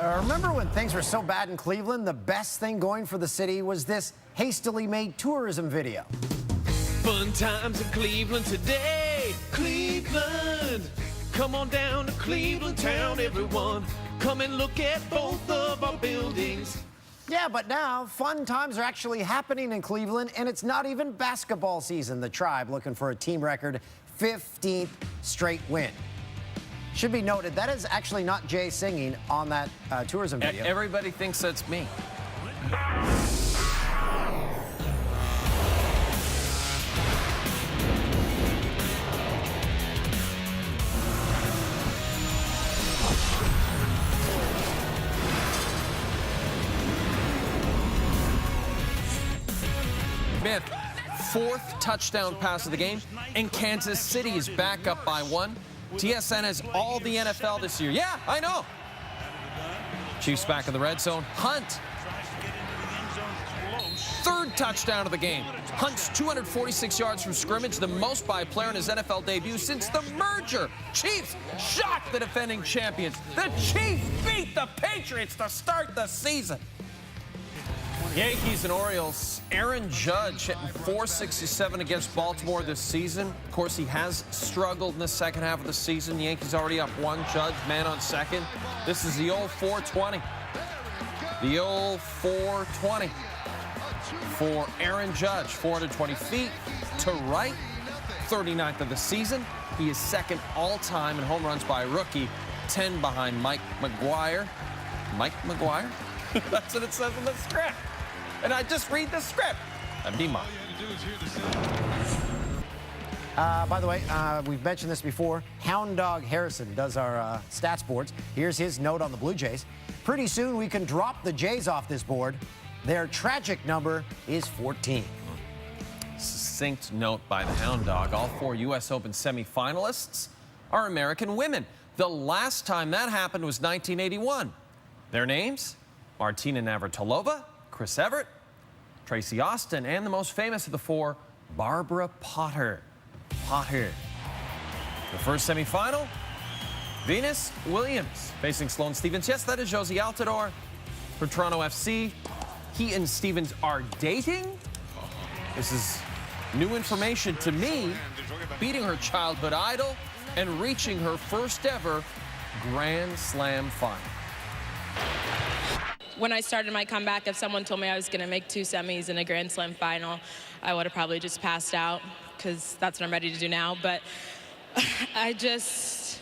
Remember when things were so bad in Cleveland, the best thing going for the city was this hastily made tourism video. Fun times in Cleveland today. Cleveland, come on down to Cleveland town, everyone. Come and look at both of our buildings. Yeah, but now fun times are actually happening in Cleveland, and it's not even basketball season. The Tribe looking for a team record 15th straight win. Should be noted, that is actually not Jay singing on that tourism video. Everybody thinks that's me. Smith, fourth touchdown pass of the game, and Kansas City is back up by 1. TSN has all the NFL this year. Yeah, I know. Chiefs back in the red zone. Hunt. Third touchdown of the game. Hunt's 246 yards from scrimmage, the most by a player in his NFL debut since the merger. Chiefs shocked the defending champions. The Chiefs beat the Patriots to start the season. Yankees and Orioles. Aaron Judge hitting .467 against Baltimore this season. Of course, he has struggled in the second half of the season. The Yankees already up 1. Judge, man on second. This is the old 420. The old 420 for Aaron Judge. 420 feet to right. 39th of the season. He is second all-time in home runs by a rookie. 10 behind Mike McGuire. Mike McGuire? That's what it says in the script. And I just read the script. That'd be mine. By the way, we've mentioned this before. Hound Dog Harrison does our stats boards. Here's his note on the Blue Jays. Pretty soon we can drop the Jays off this board. Their tragic number is 14. Succinct note by the Hound Dog. All 4 U.S. Open semifinalists are American women. The last time that happened was 1981. Their names? Martina Navratilova, Chris Everett, Tracy Austin, and the most famous of the 4, Barbara Potter. The first semifinal, Venus Williams facing Sloane Stephens. Yes, that is Josie Altidore for Toronto FC. He and Stephens are dating. This is new information to me, beating her childhood idol and reaching her first ever Grand Slam final. When I started my comeback, if someone told me I was going to make 2 semis in a Grand Slam final, I would have probably just passed out, because that's what I'm ready to do now. But it's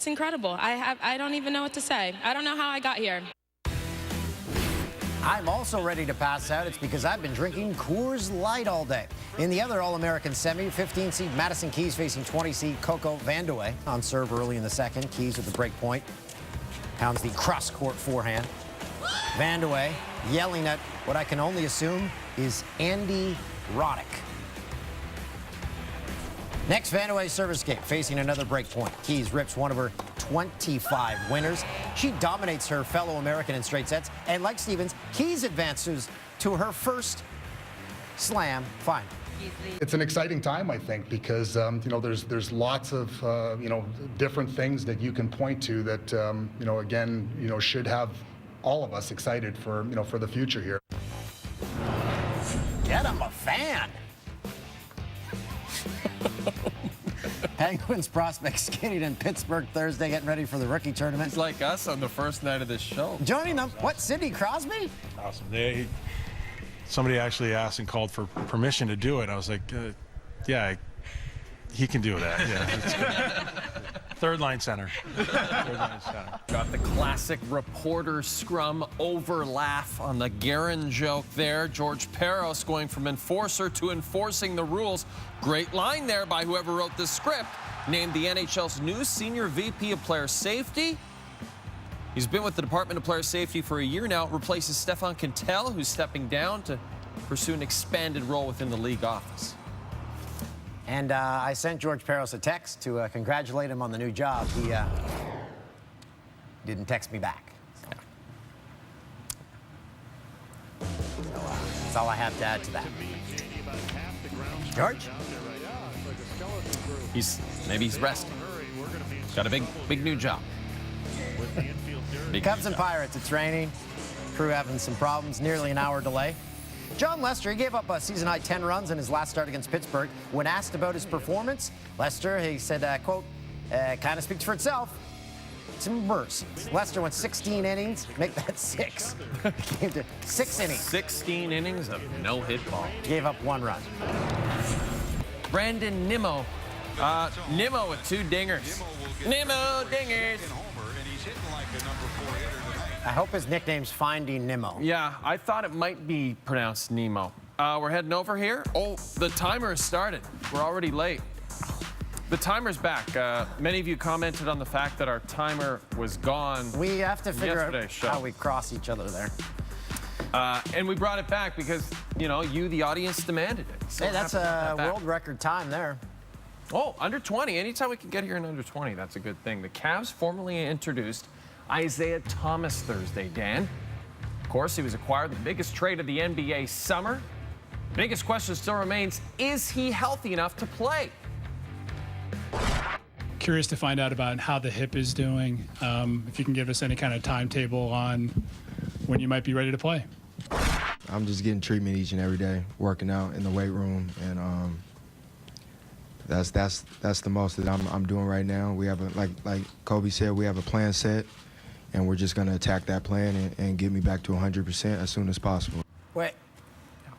incredible. I don't even know what to say. I don't know how I got here. I'm also ready to pass out. It's because I've been drinking Coors Light all day. In the other All-American semi, 15-seed Madison Keys facing 20-seed Coco Vandeweghe on serve early in the second. Keys with the break point. Pounds the cross-court forehand. Vandeweghe yelling at what I can only assume is Andy Roddick. Next, Vandeweghe's service escape, facing another break point. Keys rips one of her 25 winners. She dominates her fellow American in straight sets. And like Stephens, Keys advances to her first slam final. It's an exciting time, I think, because you know, there's lots of you know, different things that you can point to that you know, again, you know, should have all of us excited for, you know, for the future here. Get him a fan. Penguins prospect skating in Pittsburgh Thursday, getting ready for the rookie tournament. It's like us on the first night of this show. Joining them, what, Sidney Crosby? Awesome. Somebody actually asked and called for permission to do it. I was like, yeah, he can do that. Yeah, it's good. Third line center. Got the classic reporter scrum over laugh on the Guerin joke there. George Peros going from enforcer to enforcing the rules. Great line there by whoever wrote this script. Named the NHL's new senior VP of player safety. He's been with the Department of Player Safety for a year now. Replaces Stefan Quintel, who's stepping down to pursue an expanded role within the league office. And I sent George Peros a text to congratulate him on the new job. He didn't text me back. So, that's all I have to add to that. George? Maybe he's resting. Got a big new job. Cubs and Pirates, it's raining. Crew having some problems, nearly an hour delay. John Lester, he gave up a season-high 10 runs in his last start against Pittsburgh. When asked about his performance, Lester, he said, quote, kind of speaks for itself. Some mercies. Lester went 16 innings, make that 6. Came to 6 innings. 16 innings of no-hit ball. Gave up 1 run. Brandon Nimmo. Nimmo with 2 dingers. Nimmo dingers. I hope his nickname's Finding Nemo. Yeah, I thought it might be pronounced Nemo. We're heading over here. Oh, the timer has started. We're already late. The timer's back. Many of you commented on the fact that our timer was gone. We have to figure out yesterday's show. how we cross each other there. And we brought it back because, you know, you, the audience, demanded it. So Hey, that's a world record time there. Oh, under 20. Anytime we can get here in under 20, that's a good thing. The Cavs formally introduced Isaiah Thomas Thursday, Dan. Of course, he was acquired the biggest trade of the NBA summer. Biggest question still remains, is he healthy enough to play? Curious to find out about how the hip is doing. If you can give us any kind of timetable on when you might be ready to play. I'm just getting treatment each and every day, working out in the weight room, and that's the most that I'm doing right now. We have like Kobe said, we have a plan set, and we're just gonna attack that plan and get me back to 100% as soon as possible. Wait,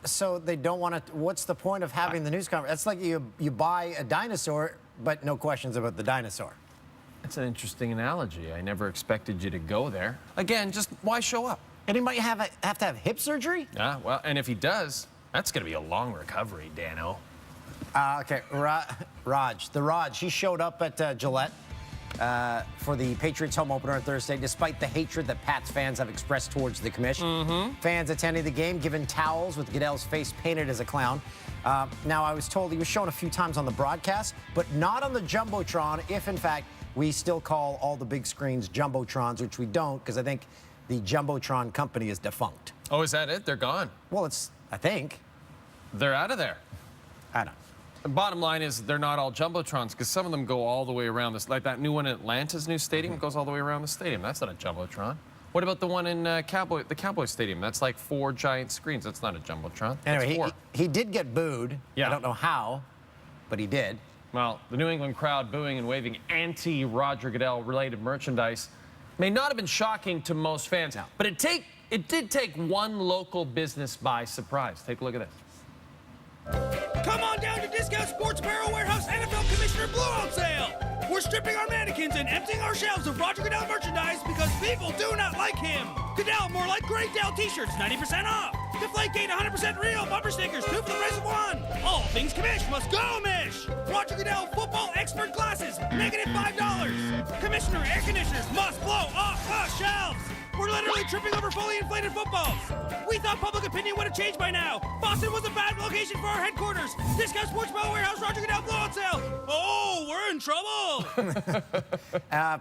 so they don't want to, what's the point of having the news conference? That's like you buy a dinosaur, but no questions about the dinosaur. That's an interesting analogy. I never expected you to go there. Again, just why show up? Anybody have to have hip surgery? Yeah, well, and if he does, that's going to be a long recovery, Dano. Okay, Raj, he showed up at Gillette for the Patriots home opener on Thursday, despite the hatred that Pats fans have expressed towards the commission. Fans attending the game given towels with Goodell's face painted as a clown. Now, I was told he was shown a few times on the broadcast, but not on the Jumbotron, if, in fact, we still call all the big screens Jumbotrons, which we don't, because I think the Jumbotron company is defunct. Oh, is that it? They're gone. Well, I think. They're out of there. I don't know. The bottom line is they're not all Jumbotrons because some of them go all the way around this. Like that new one in Atlanta's new stadium goes all the way around the stadium. That's not a Jumbotron. What about the one in the Cowboy Stadium? That's like 4 giant screens. That's not a Jumbotron. Anyway, he did get booed. Yeah. I don't know how, but he did. Well, the New England crowd booing and waving anti-Roger Goodell-related merchandise may not have been shocking to most fans, but it did take one local business by surprise. Take a look at this. Come on down to Discount Sports Apparel Warehouse NFL Commissioner Blowout Sale. We're stripping our mannequins and emptying our shelves of Roger Goodell merchandise because people do not like him. Goodell, more like Great Dell t-shirts, 90% off. Deflategate, 100% real. Bumper stickers, 2 for the price of 1. All things commish must go, Mish. Roger Goodell football expert glasses, -$5. Commissioner air conditioners must blow off the shelves. We're literally tripping over fully inflated footballs. We thought public opinion would have changed by now. Boston was a bad location for our headquarters. Discount Sports Apparel Warehouse, Roger Goodell blowout sale. Oh, we're in trouble.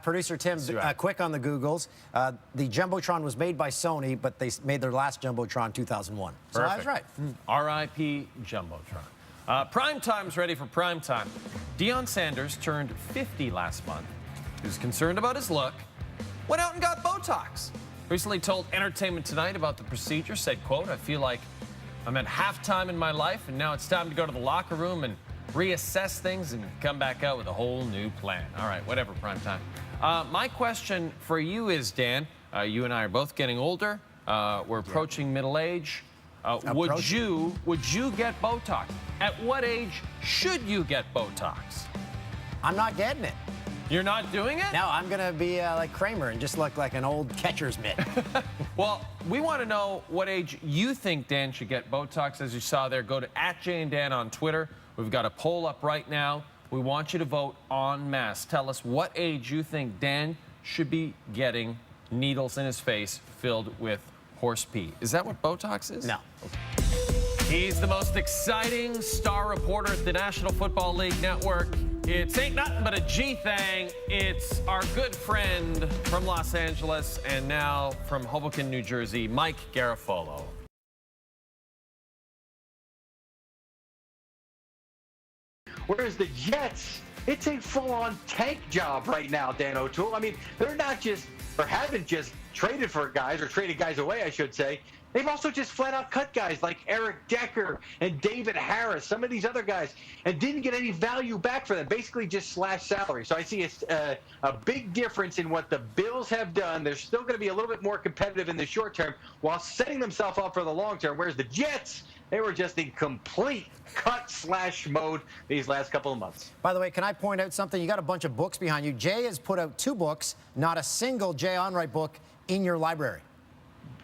Producer Tim, quick on the Googles. The Jumbotron was made by Sony, but they made their last Jumbotron 2001. So I was right. R.I.P. Jumbotron. Prime time's ready for prime time. Deion Sanders turned 50 last month. He was concerned about his look. Went out and got Botox. Recently told Entertainment Tonight about the procedure, said, quote, I feel like I'm at halftime in my life, and now it's time to go to the locker room and reassess things and come back out with a whole new plan. All right, whatever, prime time. My question for you is, Dan, you and I are both getting older. We're approaching middle age. Would you get Botox? At what age should you get Botox? I'm not getting it. You're not doing it? No, I'm going to be like Kramer and just look like an old catcher's mitt. Well, we want to know what age you think Dan should get Botox. As you saw there, go to @JaneDan on Twitter. We've got a poll up right now. We want you to vote en masse. Tell us what age you think Dan should be getting needles in his face filled with horse pee. Is that what Botox is? No. Okay. He's the most exciting star reporter at the National Football League Network. It ain't nothing but a G thing. It's our good friend from Los Angeles and now from Hoboken, New Jersey, Mike Garafolo. Whereas the Jets It's a full-on tank job right now, Dan O'Toole. I mean, they're not just, or haven't just traded for guys, or traded guys away, I should say. They've also just flat out cut guys like Eric Decker and David Harris, some of these other guys, and didn't get any value back for them, basically just slashed salary. So I see a big difference in what the Bills have done. They're still going to be a little bit more competitive in the short term while setting themselves up for the long term, whereas the Jets, they were just in complete cut-slash mode these last couple of months. By the way, can I point out something? You got a bunch of books behind you. Jay has put out 2 books, not a single Jay Onrait book in your library.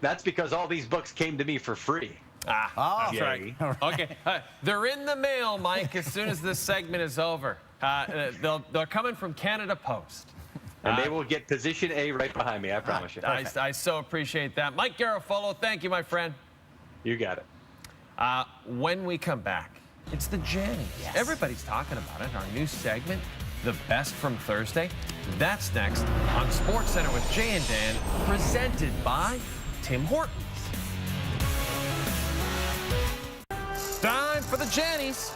That's because all these books came to me for free. That's right. Okay, they're in the mail, Mike, as soon as this segment is over. They're coming from Canada Post. And they will get position A right behind me, I promise you. I so appreciate that. Mike Garofalo, thank you, my friend. You got it. When we come back, it's the Jannies. Yes. Everybody's talking about it. Our new segment, The Best from Thursday. That's next on SportsCenter with Jay and Dan, presented by Tim Hortons. Time for the Jannies.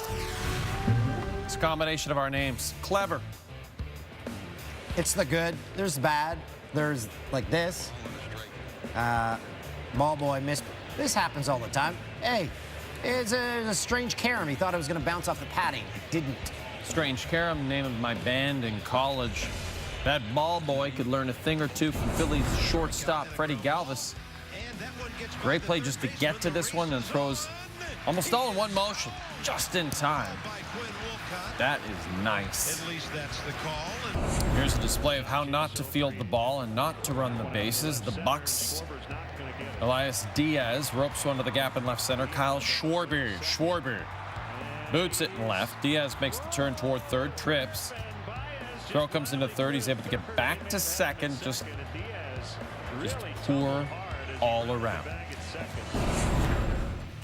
It's a combination of our names. Clever. It's the good. There's bad. There's like this. Ball boy missed. This happens all the time. Hey, it's a strange carom. He thought it was going to bounce off the padding. It didn't. Strange Carom, name of my band in college. That ball boy could learn a thing or two from Phillies shortstop Freddie Galvis. Great play just to get to this one and throws almost all in one motion, just in time. That is nice. Here's a display of how not to field the ball and not to run the bases. The Bucks. Elias Diaz ropes one to the gap in left center. Kyle Schwarber boots it in left. Diaz makes the turn toward third, trips. Throw comes into third. He's able to get back to second. Just poor all around.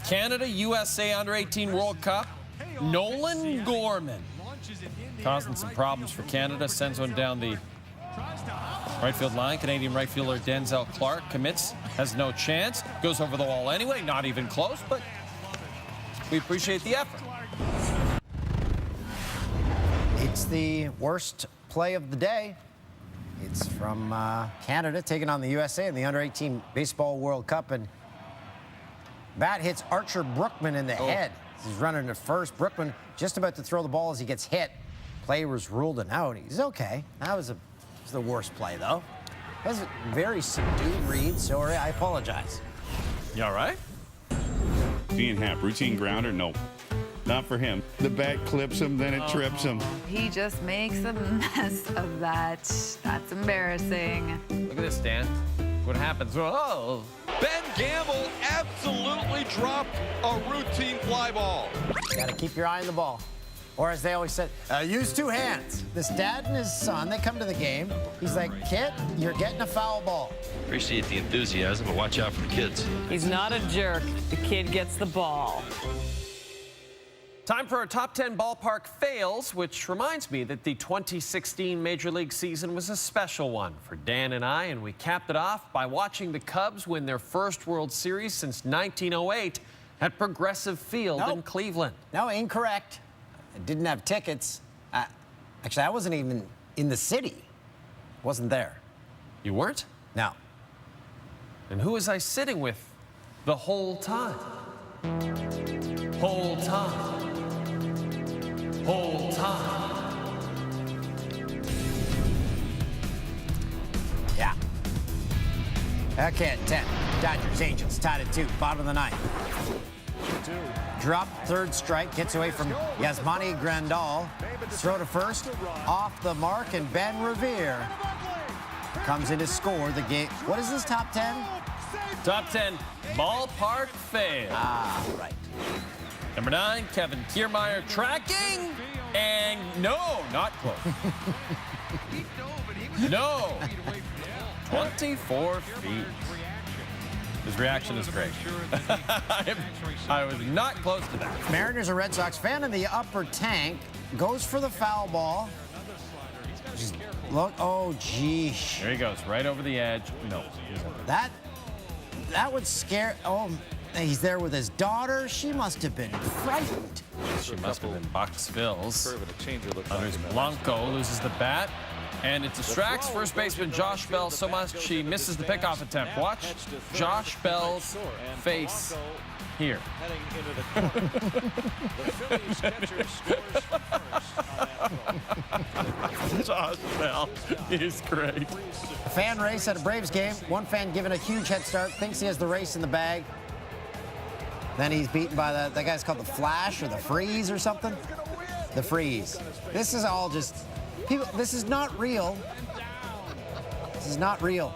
Canada, USA Under-18 World Cup. Nolan Gorman causing some problems for Canada. Sends one down the right field line. Canadian right fielder Denzel Clark commits. Has no chance. Goes over the wall anyway. Not even close, but we appreciate the effort. It's the worst play of the day. It's from Canada taking on the USA in the Under-18 Baseball World Cup. And bat hits Archer Brookman in the head. He's running to first. Brookman just about to throw the ball as he gets hit. Play was ruled an out. He's okay. That was the worst play, though. That was a very subdued read. Sorry, I apologize. You all right? Ian Happ, routine grounder? Nope. Not for him. The bat clips him, then it trips him. He just makes a mess of that. That's embarrassing. Look at this, Dan. What happens? Oh. Ben Gamble absolutely dropped a routine fly ball. You got to keep your eye on the ball. Or as they always said, use 2 hands. This dad and his son, they come to the game. He's like, kid, you're getting a foul ball. Appreciate the enthusiasm, but watch out for the kids. He's not a jerk. The kid gets the ball. Time for our top 10 ballpark fails, which reminds me that the 2016 Major League season was a special one for Dan and I, and we capped it off by watching the Cubs win their first World Series since 1908 at Progressive Field in Cleveland. No, incorrect. I didn't have tickets. Actually, I wasn't even in the city. Wasn't there. You weren't? No. And who was I sitting with the whole time? Whole time. Whole time. Yeah. Okay, at 10. Dodgers, Angels, tied at 2. Bottom of the 9th. Drop, third strike, gets away from Yasmani Grandal. Throw to first, off the mark, and Ben Revere comes in to score the game. What is this, top 10? Top 10 ballpark fail. Right. Number 9, Kevin Kiermaier tracking, and no, not close. No, 24 feet. His reaction is great. I was not close to that. Mariners and Red Sox fan in the upper tank goes for the foul ball. Just look, oh, geez. There he goes, right over the edge. No. That would scare, oh, He's there with his daughter. She must have been frightened. She must have been Bucks Bills. Andres Blanco loses the bat, and it distracts first baseman Josh Bell so much he misses the pickoff attempt. Watch Josh Bell's face here. Josh Bell is great. A fan race at a Braves game. One fan given a huge head start, thinks he has the race in the bag. Then he's beaten by that guy's called the Flash or the Freeze or something. The Freeze. This is all just, people, this is not real. This is not real.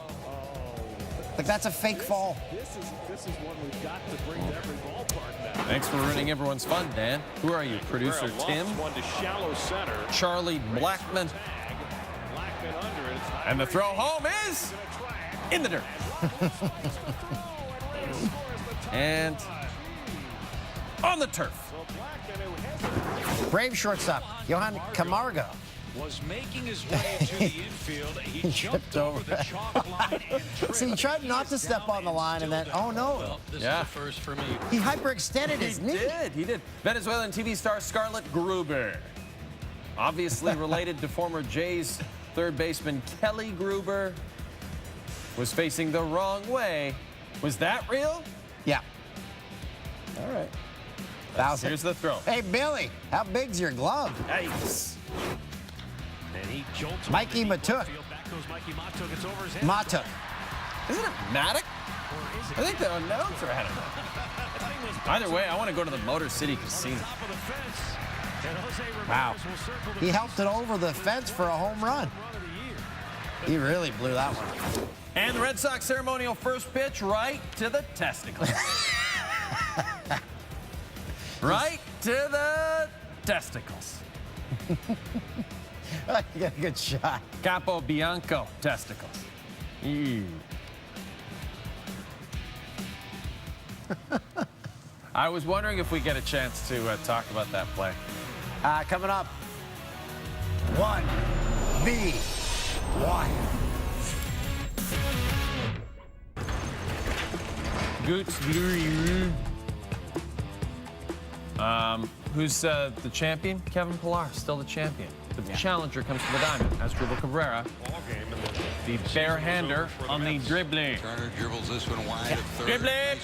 Like, that's a fake fall. This is one we've got to bring to every ballpark now. Thanks for ruining everyone's fun, Dan. Who are you, producer Tim? One to shallow center. Charlie Blackman. Blackman under it. And the throw home is in the dirt. And on the turf. Brave shortstop, Johan Camargo. Was making his way to the infield. He jumped over the chalk line. See, he tried not to step on the line, and then, oh no. Well, this is Yeah. the first for me. He hyperextended his knee. He did. Venezuelan TV star Scarlett Gruber. Obviously related to former Jays third baseman Kelly Gruber. Was facing the wrong way. Was that real? Yeah. All right. 1,000. Here's the throw. Hey, Billy, how big's your glove? Nice. And he jolts Mikey Matuk. Back goes Mikey Matuk. It's over his head. Matuk. Isn't it Maddock? I think the announcer had it. Either way, I want to go to the Motor City Casino. Wow. He helped it over the fence for a home run. He really blew that one. And the Red Sox ceremonial first pitch right to the testicles. Right to the testicles. You got a good shot. Capo Bianco testicles. Ew. I was wondering if we get a chance to talk about that play. Coming up, 1v1. Goots Glory. Who's the champion? Kevin Pillar, still the champion. The challenger comes to the diamond. Asdrubal Cabrera, the bare-hander on the dribbling. Turner dribbles this one wide of third. Dribbling.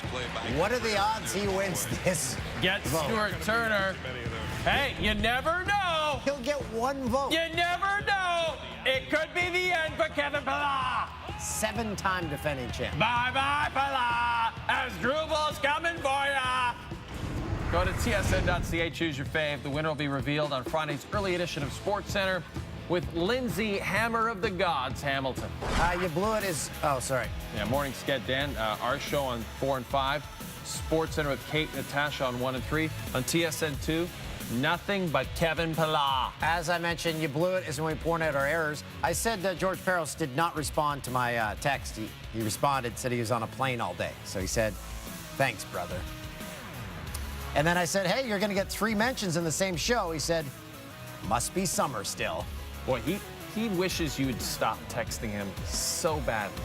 What are the odds he wins this? Get vote? Stuart Turner. Hey, you never know. He'll get one vote. You never know. It could be the end for Kevin Pillar. 7-time defending champ. Bye-bye, Pillar. Asdrubal's coming for ya. Go to tsn.ca, choose your fave. The winner will be revealed on Friday's early edition of SportsCenter with Lindsay Hammer of the Gods Hamilton. You blew it is, oh, sorry. Yeah, morning sked, Dan. Our show on 4 and 5. SportsCenter with Kate and Natasha on 1 and 3. On TSN 2, nothing but Kevin Pillar. As I mentioned, you blew it is when we point out our errors. I said George Peros did not respond to my text. He responded, said he was on a plane all day. So he said, thanks, brother. And then I said, hey, you're going to get 3 mentions in the same show. He said, must be summer still. Boy, he wishes you would stop texting him so badly.